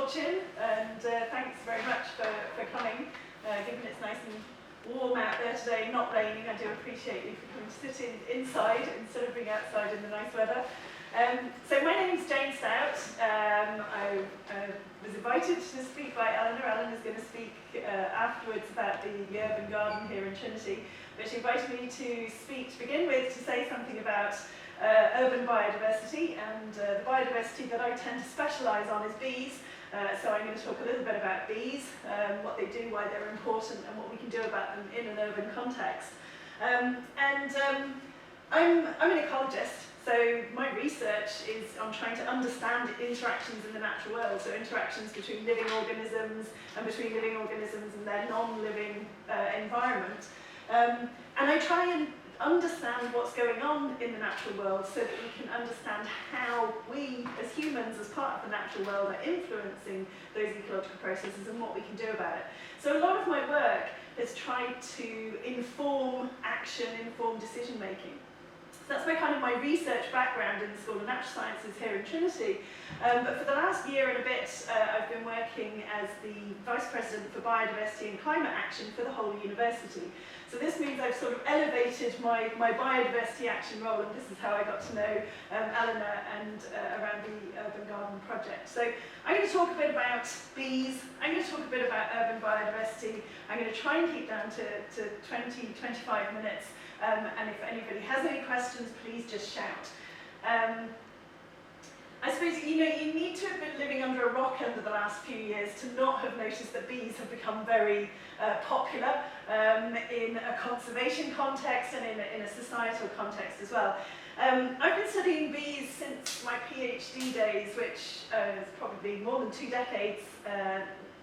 misfortune, and thanks very much for coming. Given it's nice and warm out there today, not raining, I do appreciate you for coming to sit inside instead of being outside in the nice weather. So my name is Jane Stout. I was invited to speak by Eleanor. Eleanor's going to speak afterwards about the Urban Garden here in Trinity, but she invited me to speak to begin with to say something about urban biodiversity, and the biodiversity that I tend to specialise on is bees. So I'm going to talk a little bit about bees, what they do, why they're important, and what we can do about them in an urban context. I'm an ecologist, so my research is on trying to understand interactions in the natural world, so interactions between living organisms and between living organisms and their non-living environment. And I try and understand what's going on in the natural world so that we can understand how we, as humans, as part of the natural world, are influencing those ecological processes and what we can do about it. So a lot of my work has tried to inform action, inform decision making. So that's my research background in the School of Natural Sciences here in Trinity. But for the last year and a bit, I've been working as the Vice President for Biodiversity and Climate Action for the whole university. So this means I've sort of elevated my biodiversity action role, and this is how I got to know Eleanor and around the Urban Garden project. So I'm going to talk a bit about bees, I'm going to talk a bit about urban biodiversity, I'm going to try and keep down to 20-25 minutes, and if anybody has any questions, please just shout. I suppose you need to have been living under a rock over the last few years to not have noticed that bees have become very popular in a conservation context and in a societal context as well. I've been studying bees since my PhD days, which is probably more than 2 decades.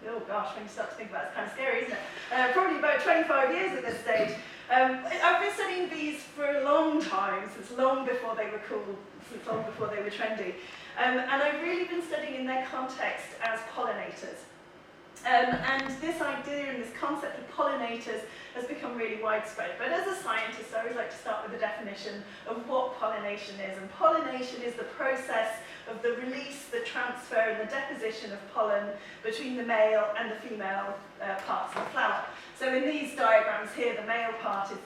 Oh gosh, when you start to think about it, it's kind of scary, isn't it? Probably about 25 years at this stage. I've been studying bees for a long time, since long before they were cool, since long before they were trendy. And I've really been studying in their context as pollinators. And this idea and this concept of pollinators has become really widespread. But as a scientist, I always like to start with the definition of what pollination is. And pollination is the process of the release, the transfer, and the deposition of pollen between the male and the female parts of the flower. So in these diagrams here, the male part is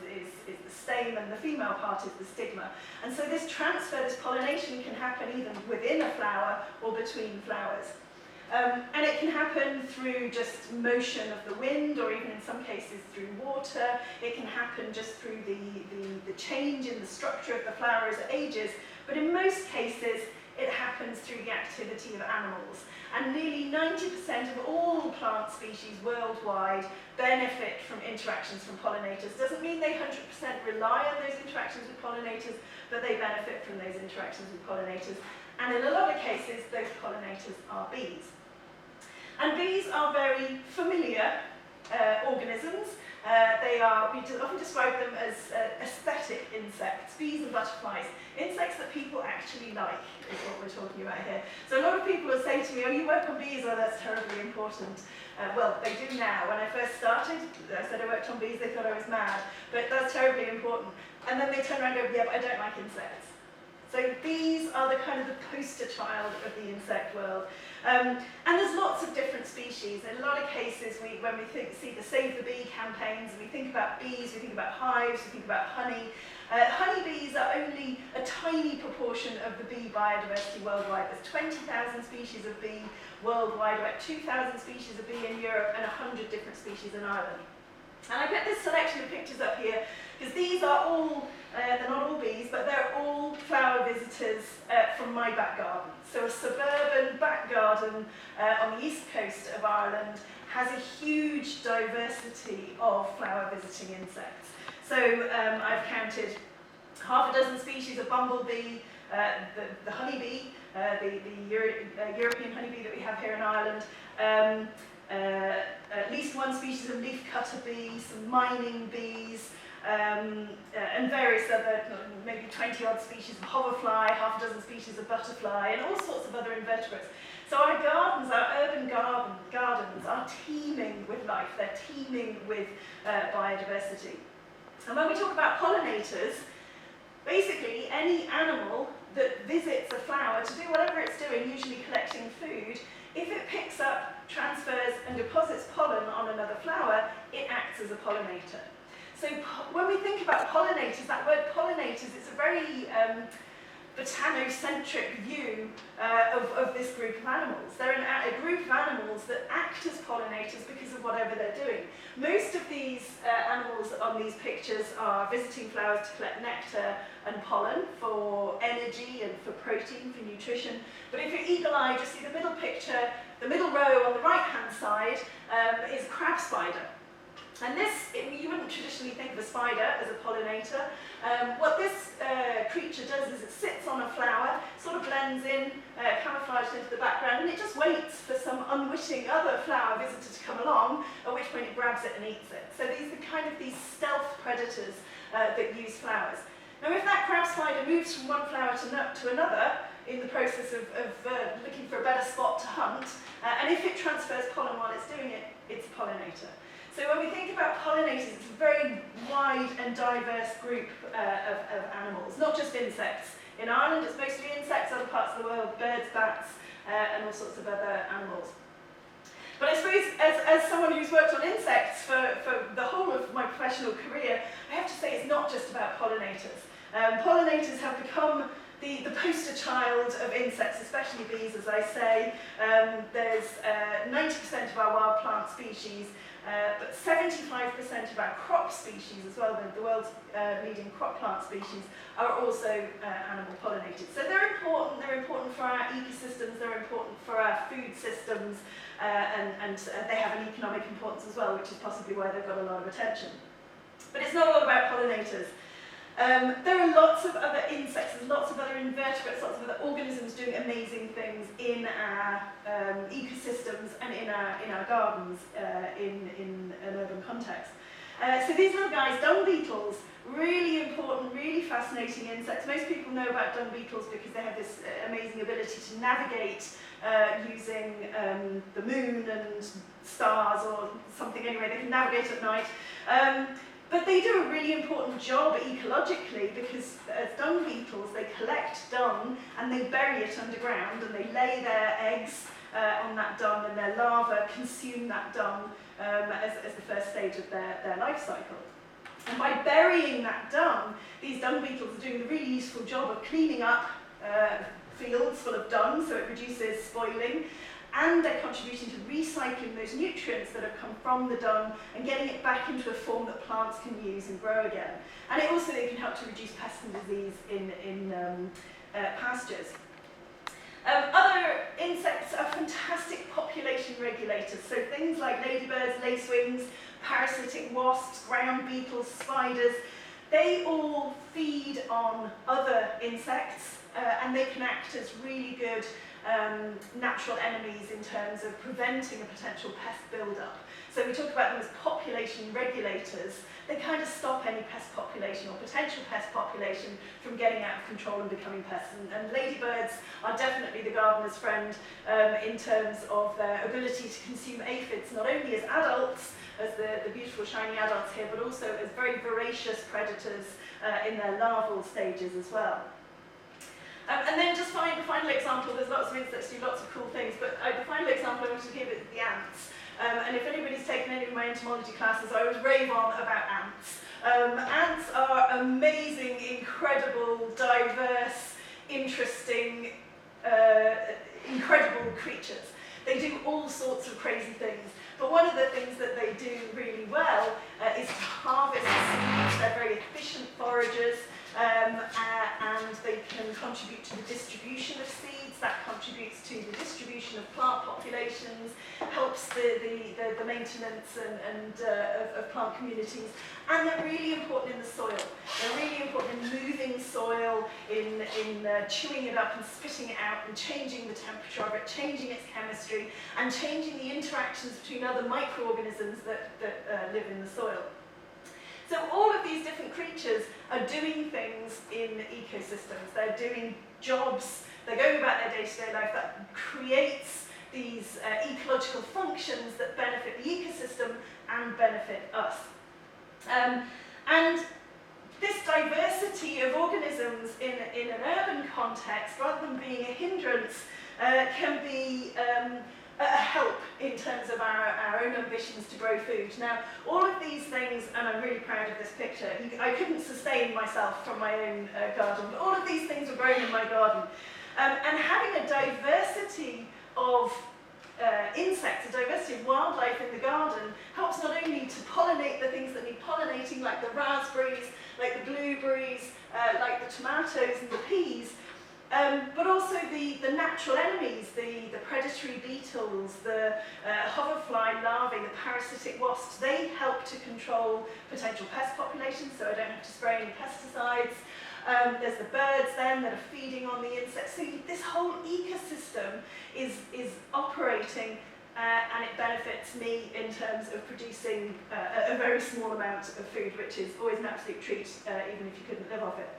the stame and the female part is the stigma. And so this transfer, this pollination can happen either within a flower or between flowers. And it can happen through just motion of the wind, or even in some cases through water. It can happen just through the change in the structure of the flower as it ages. But in most cases, it happens through the activity of animals. And nearly 90% of all plant species worldwide benefit from interactions from pollinators. Doesn't mean they 100% rely on those interactions with pollinators, but they benefit from those interactions with pollinators. And in a lot of cases, those pollinators are bees. And bees are very familiar organisms. We often describe them as aesthetic insects, bees and butterflies, insects that people actually like, is what we're talking about here. So a lot of people will say to me, oh, you work on bees, oh, that's terribly important. Well, they do now. When I first started, I said I worked on bees, they thought I was mad, but that's terribly important. And then they turn around and go, yeah, but I don't like insects. So bees are the poster child of the insect world. And there's lots of different species. In a lot of cases, when we see the Save the Bee campaigns, and we think about bees, we think about hives, we think about honey. Honeybees are only a tiny proportion of the bee biodiversity worldwide. There's 20,000 species of bee worldwide, about 2,000 species of bee in Europe, and 100 different species in Ireland. And I put this selection of pictures up here because these are all, they're not all bees, but they're all flower visitors from my back garden. So a suburban back garden on the east coast of Ireland has a huge diversity of flower visiting insects. So I've counted half a dozen species of bumblebee, the honeybee, the European honeybee that we have here in Ireland, at least one species of leafcutter bee, some mining bees, and various other, maybe 20-odd species of hoverfly, half a dozen species of butterfly, and all sorts of other invertebrates. So our gardens, our urban gardens, are teeming with life. They're teeming with biodiversity. And when we talk about pollinators, basically any animal that visits a flower to do whatever it's doing, usually collecting food, if it picks up transfers and deposits pollen on another flower, it acts as a pollinator. So when we think about pollinators, that word pollinators, it's a very botanocentric view of this group of animals. They're a group of animals that act as pollinators because of whatever they're doing. Most of these animals on these pictures are visiting flowers to collect nectar and pollen for energy and for protein, for nutrition. But if you're eagle-eyed, you see the middle picture, the middle row on the right-hand side is a crab spider. And this, you wouldn't traditionally think of a spider as a pollinator. What this creature does is it sits on a flower, sort of blends in, camouflaged into the background, and it just waits for some unwitting other flower visitor to come along, at which point it grabs it and eats it. So these are kind of these stealth predators that use flowers. Now if that crab spider moves from one flower to another, in the process of looking for a better spot to hunt, and if it transfers pollen while it's doing it, it's a pollinator. So when we think about pollinators, it's a very wide and diverse group of animals, not just insects. In Ireland, it's mostly insects, other parts of the world, birds, bats, and all sorts of other animals. But I suppose, as someone who's worked on insects for the whole of my professional career, I have to say it's not just about pollinators. Pollinators have become the poster child of insects, especially bees, as I say. There's 90% of our wild plant species, but 75% of our crop species as well, the world's leading crop plant species, are also animal pollinators. So they're important for our ecosystems, they're important for our food systems, and they have an economic importance as well, which is possibly why they've got a lot of attention. But it's not all about pollinators. There are lots of other insects, there's lots of other invertebrates, lots of other organisms doing amazing things in our ecosystems and in our gardens in an urban context. So these little guys, dung beetles, really important, really fascinating insects. Most people know about dung beetles because they have this amazing ability to navigate using the moon and stars or something anyway. They can navigate at night. But they do a really important job ecologically because as dung beetles, they collect dung and they bury it underground and they lay their eggs on that dung and their larvae consume that dung as the first stage of their life cycle. And by burying that dung, these dung beetles are doing the really useful job of cleaning up fields full of dung so it reduces spoiling. And they're contributing to recycling those nutrients that have come from the dung and getting it back into a form that plants can use and grow again. And it also can help to reduce pest and disease in pastures. Other insects are fantastic population regulators, so things like ladybirds, lacewings, parasitic wasps, ground beetles, spiders, they all feed on other insects and they can act as really good natural enemies in terms of preventing a potential pest build-up. So we talk about them as population regulators. They kind of stop any pest population or potential pest population from getting out of control and becoming pests. And ladybirds are definitely the gardener's friend in terms of their ability to consume aphids, not only as adults, as the beautiful shiny adults here, but also as very voracious predators in their larval stages as well. And then just the final example, there's lots of insects do lots of cool things, but the final example I want to give is the ants. And if anybody's taken any of my entomology classes, I always rave on about ants. Ants are amazing, incredible, diverse, interesting, incredible creatures. They do all sorts of crazy things. But one of the things that they do really well is to harvest seeds. They're very efficient foragers. And they can contribute to the distribution of seeds, that contributes to the distribution of plant populations, helps the maintenance of plant communities, and they're really important in the soil. They're really important in moving soil, in chewing it up and spitting it out and changing the temperature of it, changing its chemistry, and changing the interactions between other microorganisms that live in the soil. So all of these different creatures are doing things in ecosystems. They're doing jobs, they're going about their day-to-day life that creates these ecological functions that benefit the ecosystem and benefit us. And this diversity of organisms in an urban context, rather than being a hindrance, can be a help in terms of our own ambitions to grow food. Now, all of these things, and I'm really proud of this picture, I couldn't sustain myself from my own garden, but all of these things were grown in my garden. And having a diversity of insects, a diversity of wildlife in the garden helps not only to pollinate the things that need pollinating, like the raspberries, like the blueberries, like the tomatoes and the peas, but also the natural enemies, the predatory beetles, the hoverfly larvae, the parasitic wasps. They help to control potential pest populations, so I don't have to spray any pesticides. There's the birds then that are feeding on the insects. So this whole ecosystem is operating and it benefits me in terms of producing a very small amount of food, which is always an absolute treat, even if you couldn't live off it.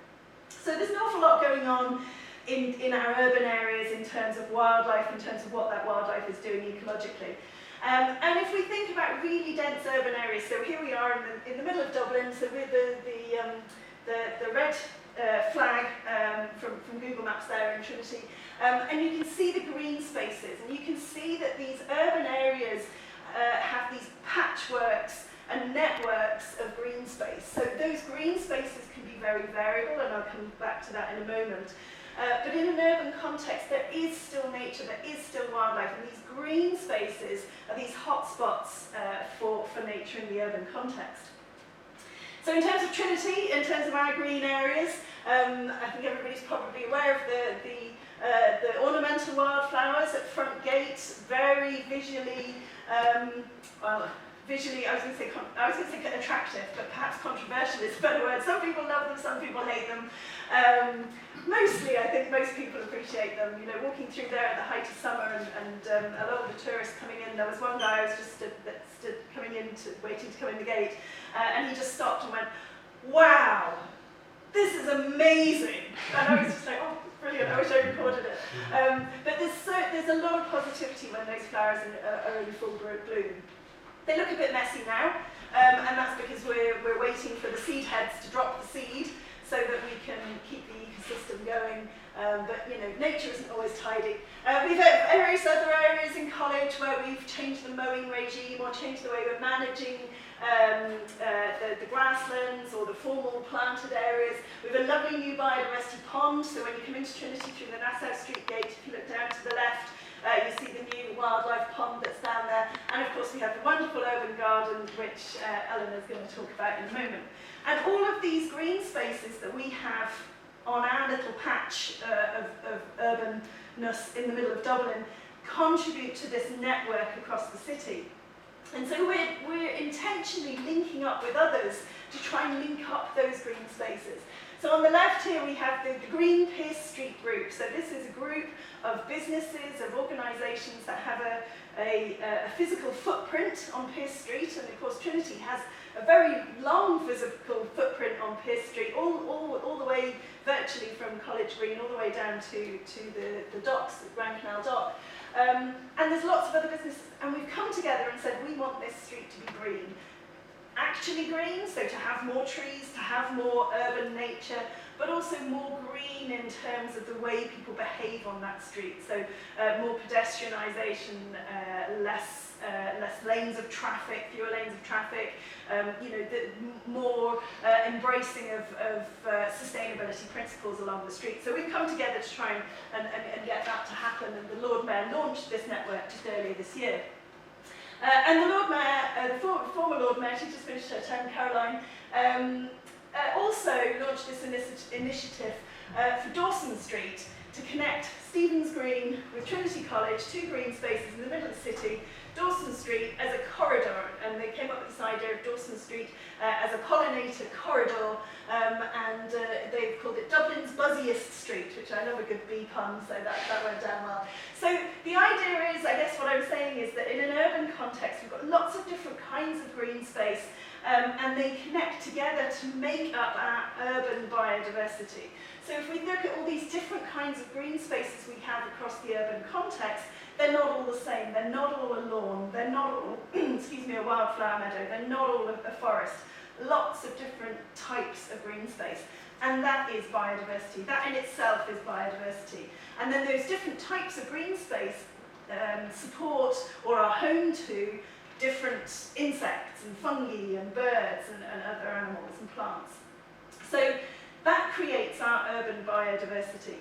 So there's an awful lot going on in our urban areas in terms of wildlife, in terms of what that wildlife is doing ecologically. And if we think about really dense urban areas, so here we are in the middle of Dublin, so with the red flag from Google Maps there in Trinity, and you can see the green spaces, and you can see that these urban areas have these patchworks and networks of green space. So those green spaces can be very variable, and I'll come back to that in a moment. But in an urban context, there is still nature, there is still wildlife, and these green spaces are these hotspots for nature in the urban context. So in terms of Trinity, in terms of our green areas, I think everybody's probably aware of the ornamental wildflowers at front gate, very visually, visually, I was going to say attractive, but perhaps controversial is a better word. Some people love them, some people hate them. Mostly, I think most people appreciate them. You know, walking through there at the height of summer and a lot of the tourists coming in. There was one guy who was just stood coming in, waiting to come in the gate, and he just stopped and went, "Wow, this is amazing!" And I was just like, "Oh, brilliant! I wish I recorded it." But there's a lot of positivity when those flowers are in full bloom. They look a bit messy now, and that's because we're waiting for the seed heads to drop the seed so that we can keep the ecosystem going. But you know, nature isn't always tidy. We've had various other areas in college where we've changed the mowing regime or changed the way we're managing the grasslands or the formal planted areas. We have a lovely new biodiversity pond, so when you come into Trinity through the Nassau Street gate, if you look down to the left, you see the new wildlife pond that's down there. And of course we have the wonderful urban garden, which Eleanor's going to talk about in a moment. And all of these green spaces that we have on our little patch of urbanness in the middle of Dublin contribute to this network across the city. And so we're intentionally linking up with others to try and link up those green spaces. So on the left here we have the Green Pierce Street group. So this is a group of businesses, of organisations that have a physical footprint on Pierce Street, and of course Trinity has a very long physical footprint on Pierce Street, all the way virtually from College Green all the way down to the docks, the Grand Canal dock. And there's lots of other businesses, and we've come together and said we want this street to be green. Actually green, so to have more trees, to have more urban nature, but also more green in terms of the way people behave on that street. So more pedestrianisation, less lanes of traffic, fewer lanes of traffic, you know, more embracing of sustainability principles along the street. So we've come together to try and get that to happen, and the Lord Mayor launched this network just earlier this year. And the Lord Mayor, the former Lord Mayor, she just finished her term, Caroline, also launched this initiative for Dawson Street to connect Stephen's Green with Trinity College, two green spaces in the middle of the city, Dawson Street as a corridor, and they came up with this idea of Dawson Street as a pollinator corridor, and they've called it Dublin's buzziest street, which I love a good bee pun, so that went down well. So the idea is, I guess what I'm saying is that in an urban context, we've got lots of different kinds of green space, and they connect together to make up our urban biodiversity. So if we look at all these different kinds of green spaces we have across the urban context, they're not all the same, they're not all a lawn, they're not all, excuse me, a wildflower meadow, they're not all a forest. Lots of different types of green space. And that is biodiversity. That in itself is biodiversity. And then those different types of green space support or are home to different insects and fungi and birds and other animals and plants. So that creates our urban biodiversity.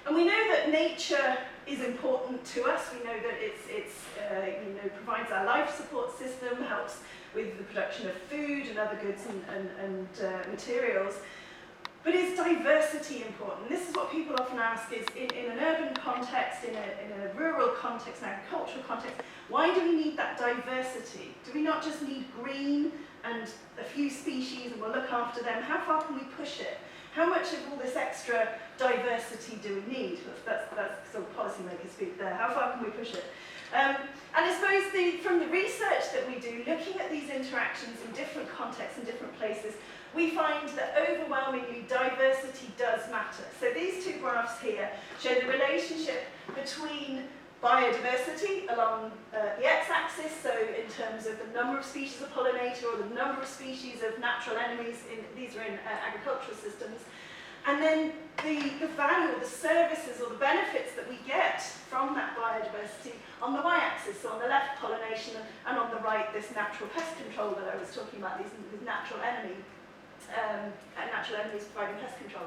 And we know that nature is important to us. We know that it provides our life support system, helps with the production of food and other goods and materials. But is diversity important? This is what people often ask is, in an urban context, in a rural context, an agricultural context, why do we need that diversity? Do we not just need green and a few species and we'll look after them? How far can we push it? How much of all this extra diversity do we need? That's sort of policymaker speak there. How far can we push it? And I suppose from the research that we do, looking at these interactions in different contexts and different places, we find that overwhelmingly diversity does matter. So these two graphs here show the relationship between biodiversity along the x-axis, so in terms of the number of species of pollinator or the number of species of natural enemies, these are in agricultural systems, and then the value or the services or the benefits that we get from that biodiversity on the y-axis, so on the left pollination and on the right this natural pest control that I was talking about, these natural enemies providing pest control.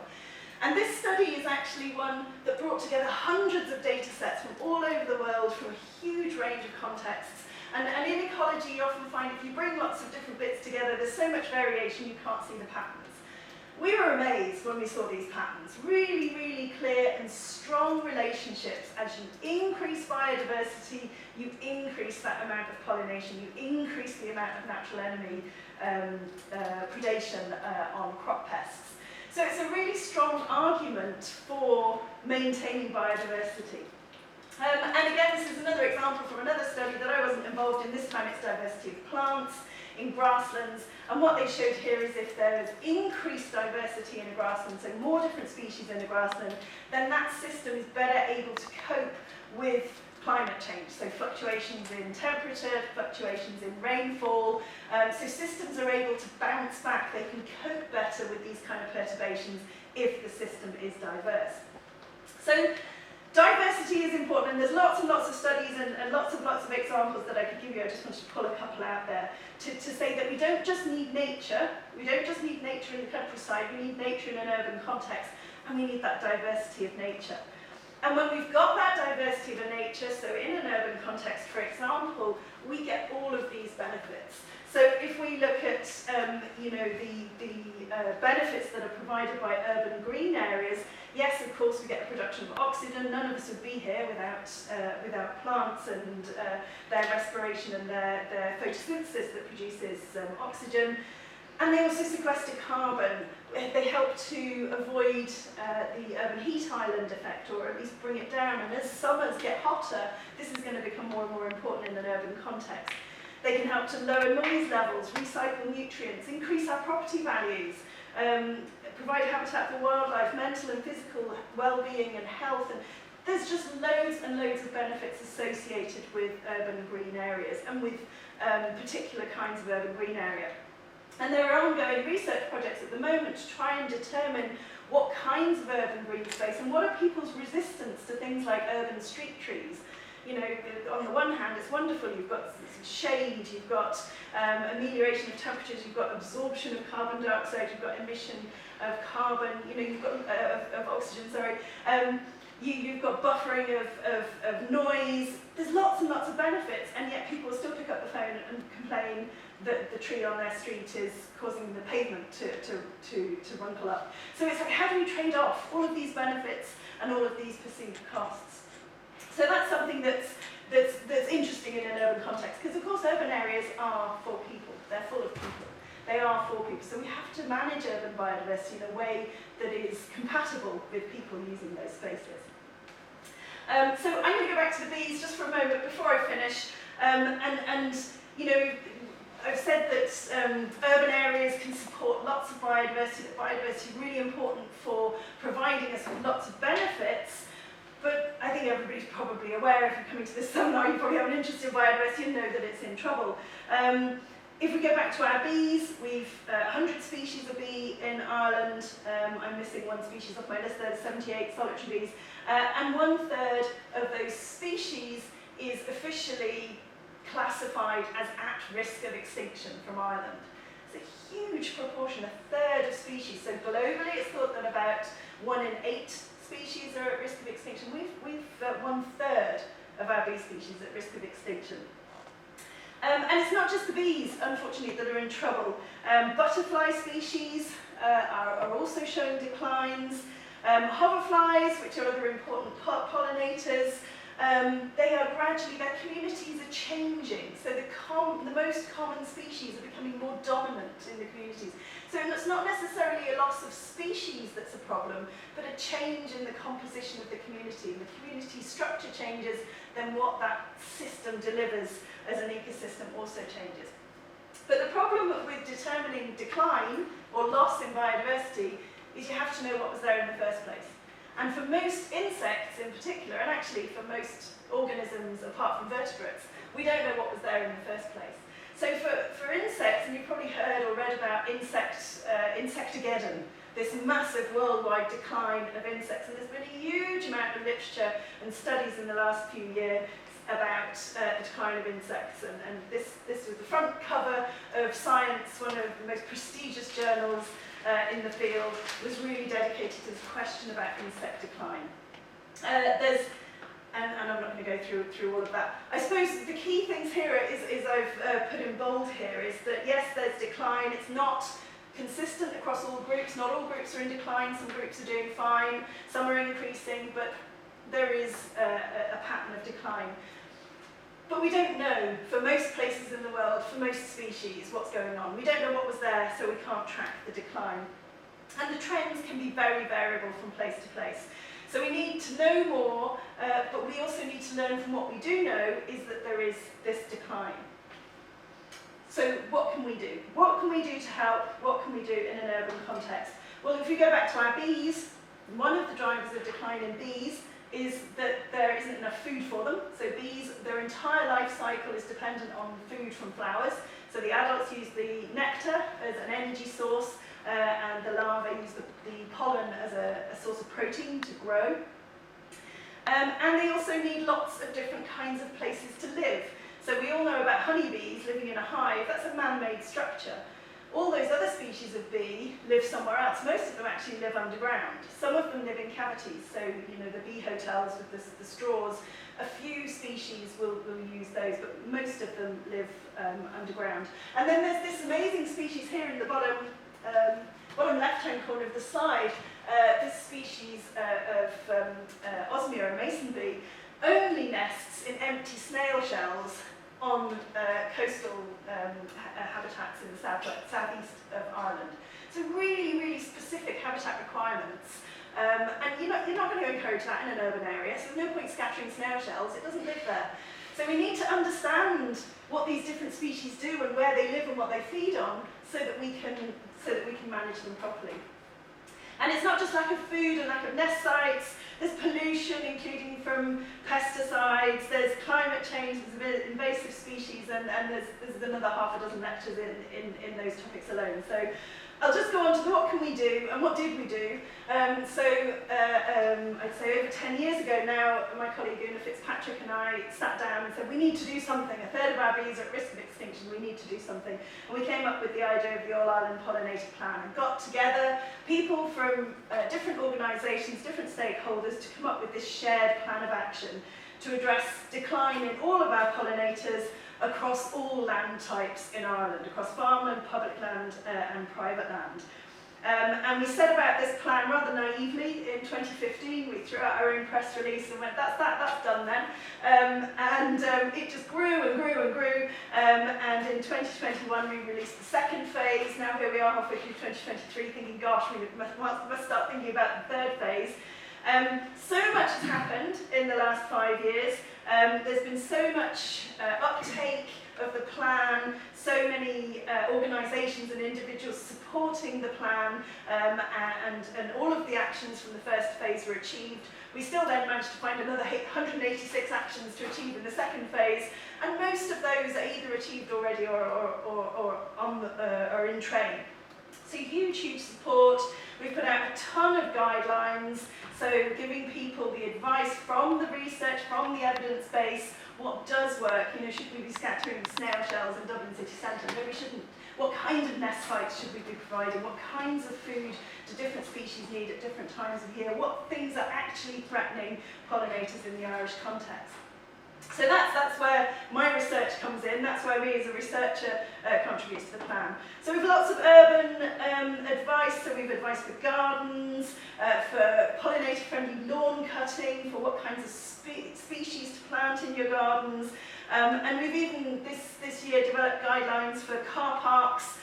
And this study is actually one that brought together hundreds of data sets from all over the world, from a huge range of contexts. And in ecology, you often find if you bring lots of different bits together, there's so much variation you can't see the patterns. We were amazed when we saw these patterns. Really, really clear and strong relationships. As you increase biodiversity, you increase that amount of pollination, you increase the amount of natural enemy predation on crop pests. So it's a really strong argument for maintaining biodiversity. And again, this is another example from another study that I wasn't involved in. This time it's diversity of plants in grasslands. And what they showed here is if there is increased diversity in a grassland, so more different species in a grassland, then that system is better able to cope with climate change, so fluctuations in temperature, fluctuations in rainfall. So systems are able to bounce back. They can cope better with these kind of perturbations if the system is diverse. So diversity is important, and there's lots and lots of studies and lots of examples that I could give you. I just wanted to pull a couple out there to say that we don't just need nature. We don't just need nature in the countryside. We need nature in an urban context, and we need that diversity of nature. And when we've got that diversity of nature, so in an urban context, for example, we get all of these benefits. So if we look at the benefits that are provided by urban green areas, yes, of course, we get the production of oxygen. None of us would be here without plants and their respiration and their photosynthesis that produces oxygen. And they also sequester carbon. They help to avoid the urban heat island effect, or at least bring it down. And as summers get hotter, this is going to become more and more important in an urban context. They can help to lower noise levels, recycle nutrients, increase our property values, provide habitat for wildlife, mental and physical well-being and health. And there's just loads and loads of benefits associated with urban green areas and with particular kinds of urban green area. And there are ongoing research projects at the moment to try and determine what kinds of urban green space and what are people's resistance to things like urban street trees. You know, on the one hand, it's wonderful. You've got shade, you've got amelioration of temperatures, you've got absorption of carbon dioxide, you've got emission of carbon, you know, you've got of oxygen. Sorry. You've got buffering of noise. There's lots and lots of benefits, and yet people will still pick up the phone and complain that the tree on their street is causing the pavement to runkle up. So it's like, how do we trade off all of these benefits and all of these perceived costs? So that's something that's interesting in an urban context, because of course urban areas are for people. They're full of people. They are for people. So we have to manage urban biodiversity in a way that is compatible with people using those spaces. So I'm going to go back to the bees just for a moment before I finish. And you know, I've said that urban areas can support lots of biodiversity, that biodiversity is really important for providing us with lots of benefits. But I think everybody's probably aware, if you're coming to this seminar, you probably have an interest in biodiversity and know that it's in trouble. If we go back to our bees, we've 100 species of bee in Ireland. I'm missing one species off my list. There's 78 solitary bees. And 1/3 of those species is officially classified as at risk of extinction from Ireland. It's a huge proportion, 1/3 of species. So globally, it's thought that about 1 in 8 species are at risk of extinction. We've 1/3 of our bee species at risk of extinction. And it's not just the bees, unfortunately, that are in trouble. Butterfly species are also showing declines. Hoverflies, which are other important pollinators, they are gradually, their communities are changing. So the most common species are becoming more dominant in the communities. So it's not necessarily a loss of species that's a problem, but a change in the composition of the community. The community structure changes, then what that system delivers as an ecosystem also changes. But the problem with determining decline or loss in biodiversity is you have to know what was there in the first place. And for most insects in particular, and actually for most organisms apart from vertebrates, we don't know what was there in the first place. So for insects, and you've probably heard or read about Insectageddon, this massive worldwide decline of insects, and there's been a huge amount of literature and studies in the last few years about the decline of insects, and this was the front cover of Science, one of the most prestigious journals in the field, was really dedicated to this question about insect decline. And I'm not going to go through all of that. I suppose the key things here is I've put in bold here is that yes, there's decline. It's not consistent across all groups. Not all groups are in decline. Some groups are doing fine. Some are increasing, but there is a pattern of decline. But we don't know, for most places in the world, for most species, what's going on. We don't know what was there, so we can't track the decline. And the trends can be very variable from place to place. So we need to know more, but we also need to learn from what we do know is that there is this decline. So what can we do? What can we do to help? What can we do in an urban context? Well, if we go back to our bees, one of the drivers of decline in bees is that there isn't enough food for them. So bees, their entire life cycle is dependent on food from flowers. So the adults use the nectar as an energy source, and the larvae use the pollen as a source of protein to grow. And they also need lots of different kinds of places to live. So we all know about honeybees living in a hive. That's a man-made structure. All those other species of bee live somewhere else. Most of them actually live underground. Some of them live in cavities, so you know the bee hotels with the straws. A few species will use those, but most of them live underground. And then there's this amazing species here in the bottom left-hand corner of the slide. This species of Osmia, a mason bee, only nests in empty snail shells on coastal habitats in the southeast of Ireland. So really, really specific habitat requirements. And you're not going to encourage that in an urban area, so there's no point scattering snail shells, it doesn't live there. So we need to understand what these different species do and where they live and what they feed on so that we can manage them properly. And it's not just lack of food and lack of nest sites, there's pollution, including from pesticides, there's climate change, there's invasive species, and there's another half a dozen lectures in those topics alone. So I'll just go on to the what can we do, and what did we do. I'd say over 10 years ago now, my colleague Una Fitzpatrick and I sat down and said, we need to do something. 1/3 of our bees are at risk of extinction, we need to do something. And we came up with the idea of the All-Ireland Pollinator Plan and got together people from different organisations, different stakeholders to come up with this shared plan of action to address decline in all of our pollinators across all land types in Ireland, across farmland, public land and private land. And we set about this plan rather naively in 2015. We threw out our own press release and went, that's done then. It just grew and grew and grew. And in 2021, we released the second phase. Now here we are halfway through 2023 thinking, gosh, we must start thinking about the third phase. So much has happened in the last 5 years. There's been so much uptake of the plan, so many organisations and individuals supporting the plan, and all of the actions from the first phase were achieved. We still then managed to find another 186 actions to achieve in the second phase, and most of those are either achieved already or are in train. So huge, huge support. We've put out a ton of guidelines, so giving people the advice from the research, from the evidence base, what does work. You know, should we be scattering snail shells in Dublin city centre? No, we shouldn't. What kind of nest sites should we be providing? What kinds of food do different species need at different times of year? What things are actually threatening pollinators in the Irish context? So that's where my research comes in. That's where we as a researcher contribute to the plan. So we've lots of urban advice. So we've advice for gardens, for pollinator-friendly lawn cutting, for what kinds of species to plant in your gardens. And we've even this year developed guidelines for car parks,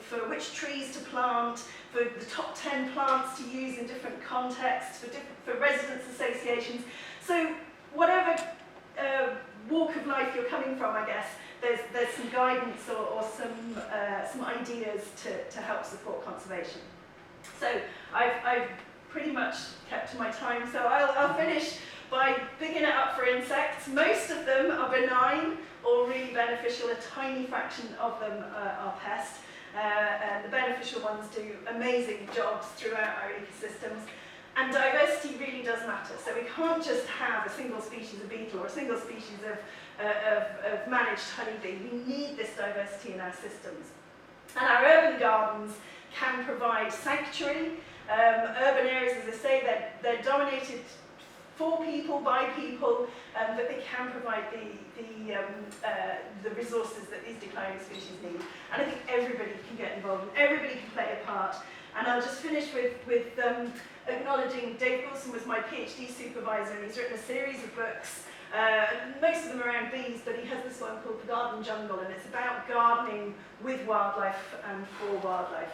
for which trees to plant, for the top 10 plants to use in different contexts, for residents' associations. So whatever walk of life you're coming from, I guess, there's some guidance or some ideas to help support conservation. So I've pretty much kept to my time, so I'll finish by bigging it up for insects. Most of them are benign or really beneficial. A tiny fraction of them are pests. And the beneficial ones do amazing jobs throughout our ecosystems. And diversity really does matter. So we can't just have a single species of beetle or a single species of managed honeybee. We need this diversity in our systems. And our urban gardens can provide sanctuary. Urban areas, as I say, they're dominated for people, by people, but they can provide the resources that these declining species need. And I think everybody can get involved and everybody can play a part. And I'll just finish with acknowledging Dave Wilson was my PhD supervisor, and he's written a series of books, most of them around bees, but he has this one called The Garden Jungle, and it's about gardening with wildlife and for wildlife.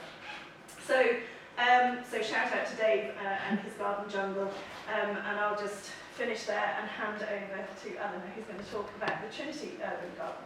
So shout out to Dave and his Garden Jungle, and I'll just finish there and hand over to Eleanor, who's going to talk about the Trinity Urban Garden.